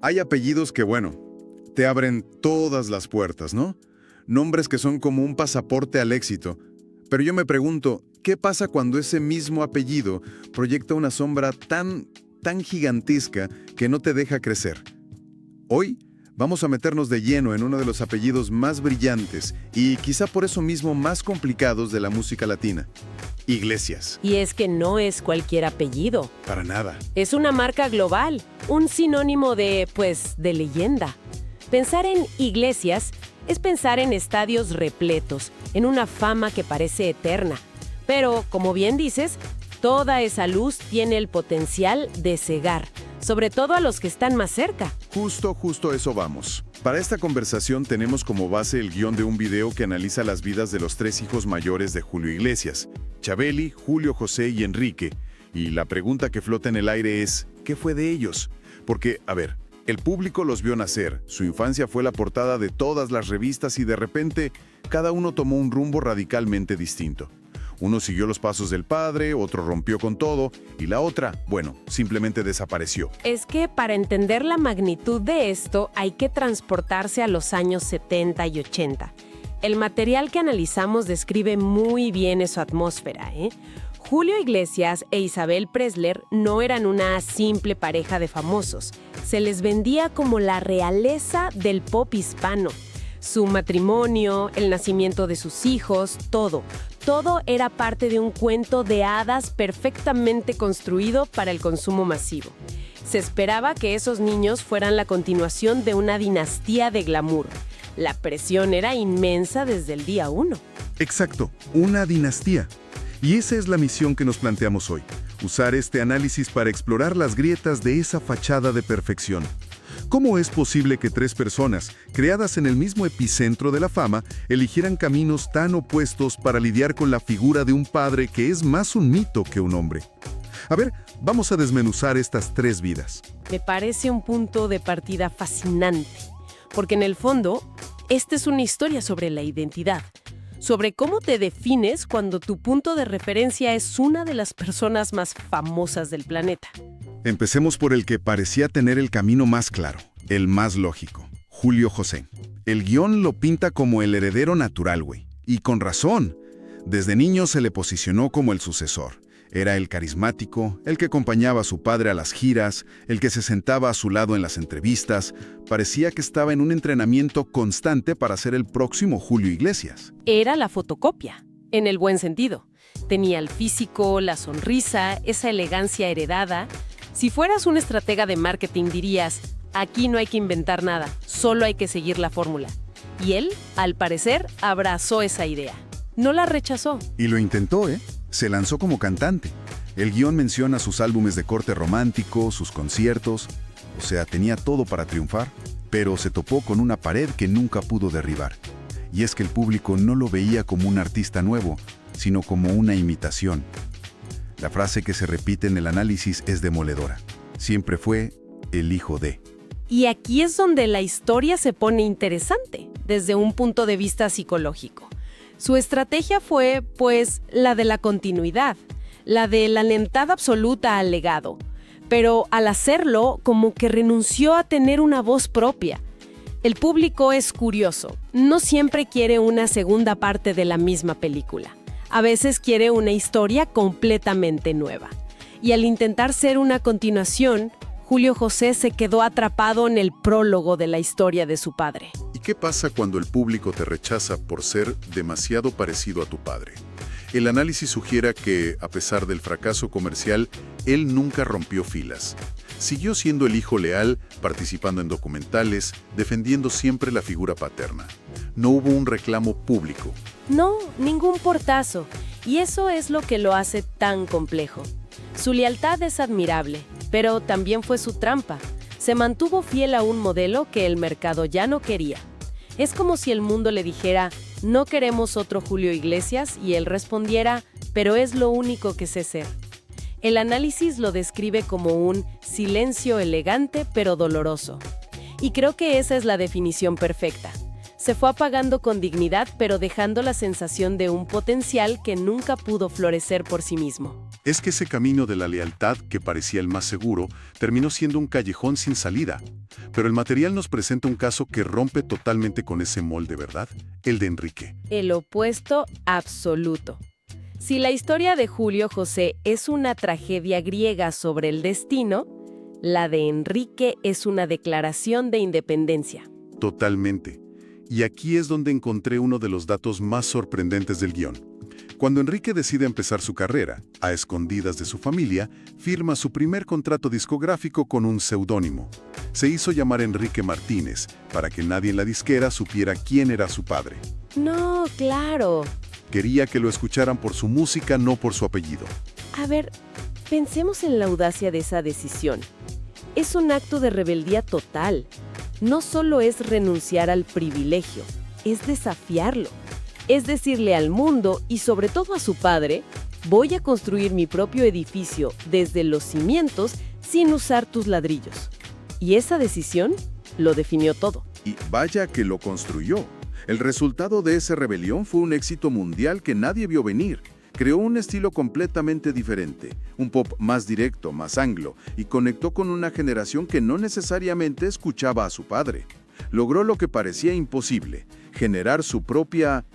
Hay apellidos que, bueno, te abren todas las puertas, ¿no? Nombres que son como un pasaporte al éxito. Pero yo me pregunto, ¿qué pasa cuando ese mismo apellido proyecta una sombra tan gigantesca que no te deja crecer? Hoy vamos a meternos de lleno en uno de los apellidos más brillantes y quizá por eso mismo más complicados de la música latina. Iglesias. Y es que no es cualquier apellido. Para nada. Es una marca global, un sinónimo de leyenda. Pensar en Iglesias es pensar en estadios repletos, en una fama que parece eterna. Pero, como bien dices, toda esa luz tiene el potencial de cegar, sobre todo a los que están más cerca. Justo eso vamos. Para esta conversación tenemos como base el guión de un video que analiza las vidas de los 3 hijos mayores de Julio Iglesias, Chabeli, Julio José y Enrique. Y la pregunta que flota en el aire es, ¿qué fue de ellos? Porque, el público los vio nacer, su infancia fue la portada de todas las revistas y de repente cada uno tomó un rumbo radicalmente distinto. Uno siguió los pasos del padre, otro rompió con todo y la otra, simplemente desapareció. Es que para entender la magnitud de esto hay que transportarse a los años 70 y 80. El material que analizamos describe muy bien esa atmósfera, ¿eh? Julio Iglesias e Isabel Presler no eran una simple pareja de famosos. Se les vendía como la realeza del pop hispano. Su matrimonio, el nacimiento de sus hijos, todo era parte de un cuento de hadas perfectamente construido para el consumo masivo. Se esperaba que esos niños fueran la continuación de una dinastía de glamour. La presión era inmensa desde el día 1. Exacto, una dinastía. Y esa es la misión que nos planteamos hoy, usar este análisis para explorar las grietas de esa fachada de perfección. ¿Cómo es posible que 3 personas, creadas en el mismo epicentro de la fama, eligieran caminos tan opuestos para lidiar con la figura de un padre que es más un mito que un hombre? Vamos a desmenuzar estas 3 vidas. Me parece un punto de partida fascinante, porque en el fondo, esta es una historia sobre la identidad, sobre cómo te defines cuando tu punto de referencia es una de las personas más famosas del planeta. Empecemos por el que parecía tener el camino más claro, el más lógico, Julio José. El guión lo pinta como el heredero natural, y con razón. Desde niño se le posicionó como el sucesor. Era el carismático, el que acompañaba a su padre a las giras, el que se sentaba a su lado en las entrevistas. Parecía que estaba en un entrenamiento constante para ser el próximo Julio Iglesias. Era la fotocopia, en el buen sentido. Tenía el físico, la sonrisa, esa elegancia heredada. Si fueras un estratega de marketing dirías, aquí no hay que inventar nada, solo hay que seguir la fórmula. Y él, al parecer, abrazó esa idea. No la rechazó. Y lo intentó, Se lanzó como cantante. El guión menciona sus álbumes de corte romántico, sus conciertos. O sea, tenía todo para triunfar, pero se topó con una pared que nunca pudo derribar. Y es que el público no lo veía como un artista nuevo, sino como una imitación. La frase que se repite en el análisis es demoledora. Siempre fue el hijo de. Y aquí es donde la historia se pone interesante, desde un punto de vista psicológico. Su estrategia fue, la de la continuidad, la de la lealtad absoluta al legado. Pero al hacerlo, como que renunció a tener una voz propia. El público es curioso, no siempre quiere una segunda parte de la misma película. A veces quiere una historia completamente nueva. Y al intentar ser una continuación, Julio José se quedó atrapado en el prólogo de la historia de su padre. ¿Y qué pasa cuando el público te rechaza por ser demasiado parecido a tu padre? El análisis sugiere que, a pesar del fracaso comercial, él nunca rompió filas. Siguió siendo el hijo leal, participando en documentales, defendiendo siempre la figura paterna. No hubo un reclamo público. No, ningún portazo. Y eso es lo que lo hace tan complejo. Su lealtad es admirable, pero también fue su trampa. Se mantuvo fiel a un modelo que el mercado ya no quería. Es como si el mundo le dijera, no queremos otro Julio Iglesias, y él respondiera, pero es lo único que sé ser. El análisis lo describe como un silencio elegante pero doloroso. Y creo que esa es la definición perfecta. Se fue apagando con dignidad, pero dejando la sensación de un potencial que nunca pudo florecer por sí mismo. Es que ese camino de la lealtad, que parecía el más seguro, terminó siendo un callejón sin salida. Pero el material nos presenta un caso que rompe totalmente con ese molde, ¿verdad? El de Enrique. El opuesto absoluto. Si la historia de Julio José es una tragedia griega sobre el destino, la de Enrique es una declaración de independencia. Totalmente. Y aquí es donde encontré uno de los datos más sorprendentes del guión. Cuando Enrique decide empezar su carrera, a escondidas de su familia, firma su primer contrato discográfico con un seudónimo. Se hizo llamar Enrique Martínez, para que nadie en la disquera supiera quién era su padre. No, claro. Quería que lo escucharan por su música, no por su apellido. A ver, pensemos en la audacia de esa decisión. Es un acto de rebeldía total. No solo es renunciar al privilegio, es desafiarlo. Es decirle al mundo, y sobre todo a su padre, voy a construir mi propio edificio desde los cimientos sin usar tus ladrillos. Y esa decisión lo definió todo. Y vaya que lo construyó. El resultado de esa rebelión fue un éxito mundial que nadie vio venir. Creó un estilo completamente diferente, un pop más directo, más anglo, y conectó con una generación que no necesariamente escuchaba a su padre. Logró lo que parecía imposible, generar su propia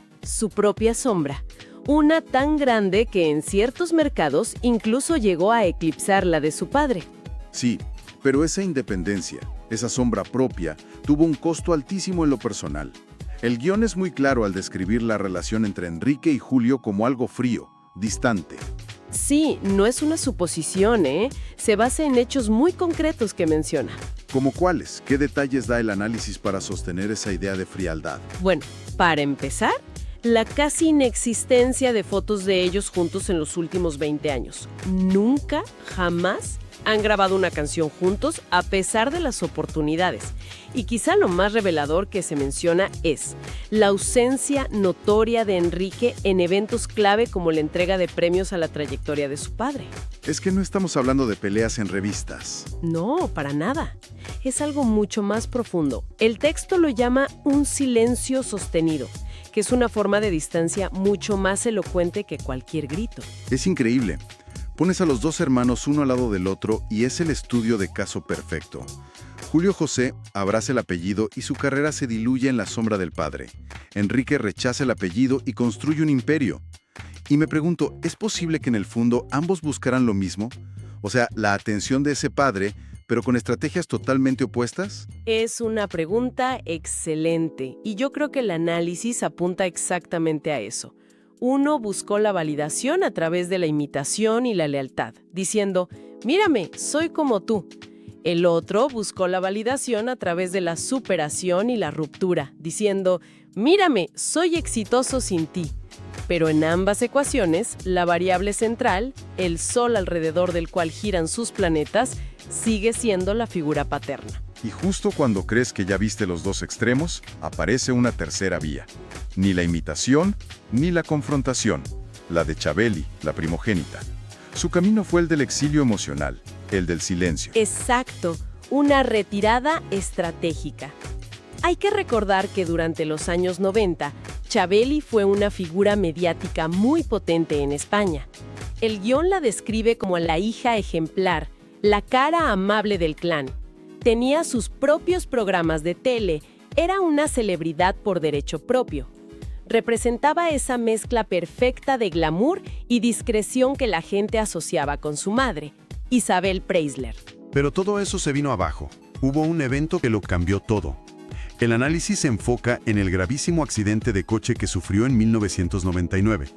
sombra. Una tan grande que en ciertos mercados incluso llegó a eclipsar la de su padre. Sí, pero esa independencia, esa sombra propia, tuvo un costo altísimo en lo personal. El guión es muy claro al describir la relación entre Enrique y Julio como algo frío, distante. Sí, no es una suposición, ¿eh? Se basa en hechos muy concretos que menciona. ¿Cómo cuáles? ¿Qué detalles da el análisis para sostener esa idea de frialdad? Bueno, para empezar, la casi inexistencia de fotos de ellos juntos en los últimos 20 años. Nunca, jamás han grabado una canción juntos a pesar de las oportunidades. Y quizá lo más revelador que se menciona es la ausencia notoria de Enrique en eventos clave como la entrega de premios a la trayectoria de su padre. Es que no estamos hablando de peleas en revistas. No, para nada. Es algo mucho más profundo. El texto lo llama un silencio sostenido, que es una forma de distancia mucho más elocuente que cualquier grito. Es increíble. Pones a los dos hermanos uno al lado del otro y es el estudio de caso perfecto. Julio José abraza el apellido y su carrera se diluye en la sombra del padre. Enrique rechaza el apellido y construye un imperio. Y me pregunto, ¿es posible que en el fondo ambos buscaran lo mismo? O sea, la atención de ese padre, pero con estrategias totalmente opuestas. Es una pregunta excelente y yo creo que el análisis apunta exactamente a eso. Uno buscó la validación a través de la imitación y la lealtad, diciendo, mírame, soy como tú. El otro buscó la validación a través de la superación y la ruptura, diciendo, mírame, soy exitoso sin ti. Pero en ambas ecuaciones, la variable central, el sol alrededor del cual giran sus planetas, sigue siendo la figura paterna. Y justo cuando crees que ya viste los dos extremos, aparece una tercera vía. Ni la imitación, ni la confrontación. La de Chabeli, la primogénita. Su camino fue el del exilio emocional, el del silencio. Exacto, una retirada estratégica. Hay que recordar que durante los años 90, Chabeli fue una figura mediática muy potente en España. El guión la describe como la hija ejemplar, la cara amable del clan. Tenía sus propios programas de tele, era una celebridad por derecho propio. Representaba esa mezcla perfecta de glamour y discreción que la gente asociaba con su madre, Isabel Preisler. Pero todo eso se vino abajo. Hubo un evento que lo cambió todo. El análisis se enfoca en el gravísimo accidente de coche que sufrió en 1999.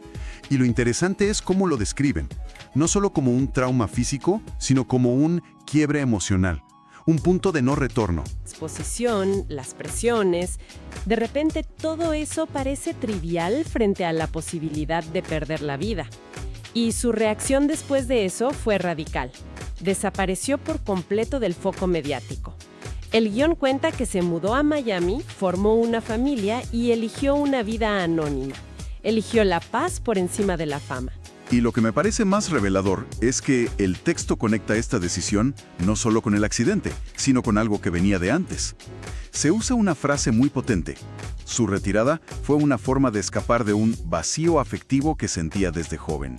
Y lo interesante es cómo lo describen, no solo como un trauma físico, sino como un quiebre emocional, un punto de no retorno. Exposición, las presiones, de repente todo eso parece trivial frente a la posibilidad de perder la vida. Y su reacción después de eso fue radical. Desapareció por completo del foco mediático. El guión cuenta que se mudó a Miami, formó una familia y eligió una vida anónima. Eligió la paz por encima de la fama. Y lo que me parece más revelador es que el texto conecta esta decisión no solo con el accidente, sino con algo que venía de antes. Se usa una frase muy potente. Su retirada fue una forma de escapar de un vacío afectivo que sentía desde joven.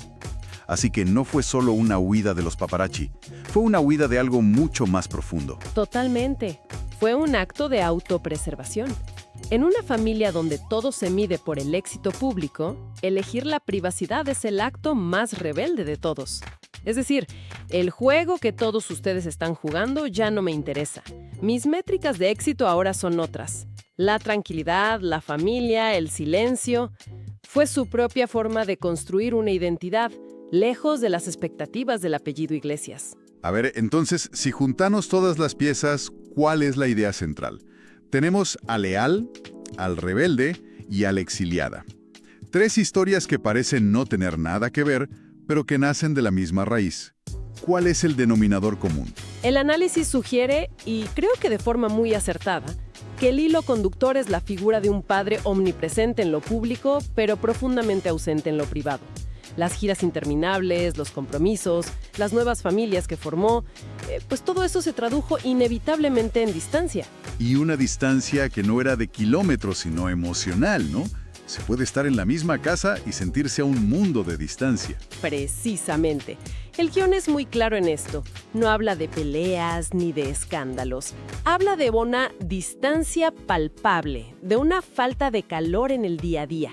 Así que no fue solo una huida de los paparazzi, fue una huida de algo mucho más profundo. Totalmente. Fue un acto de autopreservación. En una familia donde todo se mide por el éxito público, elegir la privacidad es el acto más rebelde de todos. Es decir, el juego que todos ustedes están jugando ya no me interesa. Mis métricas de éxito ahora son otras. La tranquilidad, la familia, el silencio. Fue su propia forma de construir una identidad, lejos de las expectativas del apellido Iglesias. A ver, entonces, si juntamos todas las piezas, ¿cuál es la idea central? Tenemos al leal, al rebelde y a la exiliada. 3 historias que parecen no tener nada que ver, pero que nacen de la misma raíz. ¿Cuál es el denominador común? El análisis sugiere, y creo que de forma muy acertada, que el hilo conductor es la figura de un padre omnipresente en lo público, pero profundamente ausente en lo privado. Las giras interminables, los compromisos, las nuevas familias que formó, pues todo eso se tradujo inevitablemente en distancia. Y una distancia que no era de kilómetros, sino emocional, ¿no? Se puede estar en la misma casa y sentirse a un mundo de distancia. Precisamente. El guión es muy claro en esto. No habla de peleas ni de escándalos. Habla de una distancia palpable, de una falta de calor en el día a día.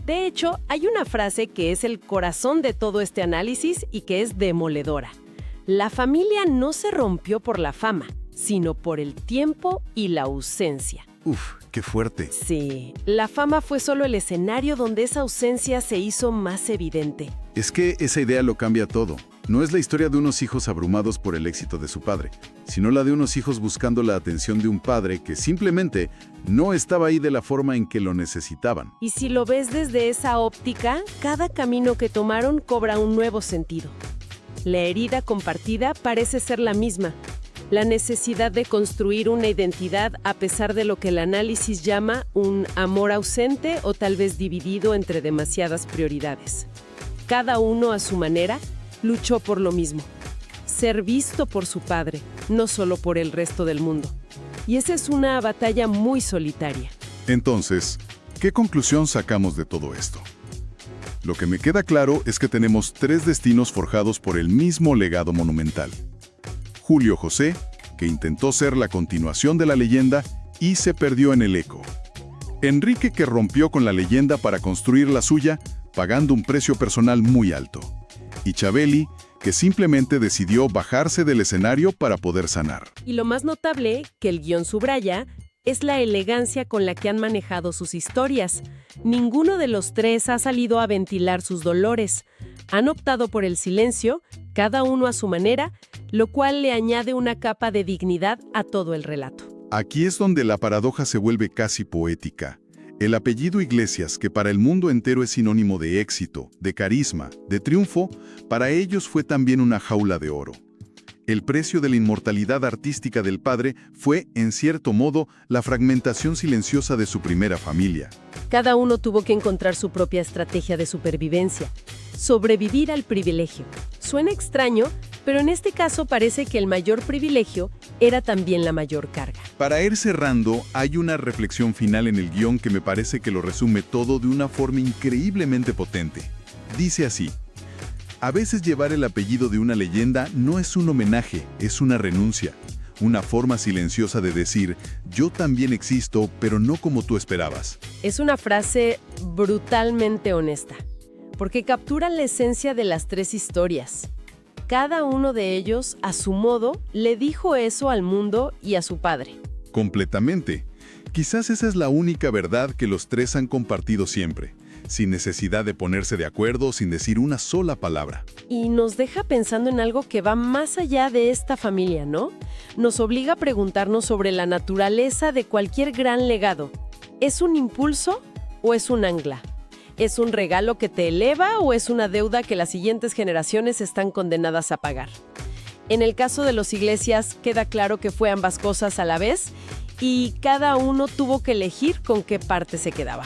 De hecho, hay una frase que es el corazón de todo este análisis y que es demoledora. La familia no se rompió por la fama, sino por el tiempo y la ausencia. Uf, qué fuerte. Sí, la fama fue solo el escenario donde esa ausencia se hizo más evidente. Es que esa idea lo cambia todo. No es la historia de unos hijos abrumados por el éxito de su padre, sino la de unos hijos buscando la atención de un padre que simplemente no estaba ahí de la forma en que lo necesitaban. Y si lo ves desde esa óptica, cada camino que tomaron cobra un nuevo sentido. La herida compartida parece ser la misma. La necesidad de construir una identidad a pesar de lo que el análisis llama un amor ausente o tal vez dividido entre demasiadas prioridades. Cada uno a su manera luchó por lo mismo, ser visto por su padre, no solo por el resto del mundo. Y esa es una batalla muy solitaria. Entonces, ¿qué conclusión sacamos de todo esto? Lo que me queda claro es que tenemos 3 destinos forjados por el mismo legado monumental. Julio José, que intentó ser la continuación de la leyenda y se perdió en el eco. Enrique, que rompió con la leyenda para construir la suya, pagando un precio personal muy alto. Y Chabeli, que simplemente decidió bajarse del escenario para poder sanar. Y lo más notable, que el guión subraya, es la elegancia con la que han manejado sus historias. Ninguno de los 3 ha salido a ventilar sus dolores. Han optado por el silencio, cada uno a su manera, lo cual le añade una capa de dignidad a todo el relato. Aquí es donde la paradoja se vuelve casi poética. El apellido Iglesias, que para el mundo entero es sinónimo de éxito, de carisma, de triunfo, para ellos fue también una jaula de oro. El precio de la inmortalidad artística del padre fue, en cierto modo, la fragmentación silenciosa de su primera familia. Cada uno tuvo que encontrar su propia estrategia de supervivencia. Sobrevivir al privilegio. Suena extraño, pero en este caso parece que el mayor privilegio era también la mayor carga. Para ir cerrando, hay una reflexión final en el guión que me parece que lo resume todo de una forma increíblemente potente. Dice así: a veces llevar el apellido de una leyenda no es un homenaje, es una renuncia. Una forma silenciosa de decir, yo también existo, pero no como tú esperabas. Es una frase brutalmente honesta, porque captura la esencia de las 3 historias. Cada uno de ellos, a su modo, le dijo eso al mundo y a su padre. Completamente. Quizás esa es la única verdad que los 3 han compartido siempre, sin necesidad de ponerse de acuerdo, sin decir una sola palabra. Y nos deja pensando en algo que va más allá de esta familia, ¿no? Nos obliga a preguntarnos sobre la naturaleza de cualquier gran legado. ¿Es un impulso o es un ancla? ¿Es un regalo que te eleva o es una deuda que las siguientes generaciones están condenadas a pagar? En el caso de los Iglesias, queda claro que fue ambas cosas a la vez y cada uno tuvo que elegir con qué parte se quedaba.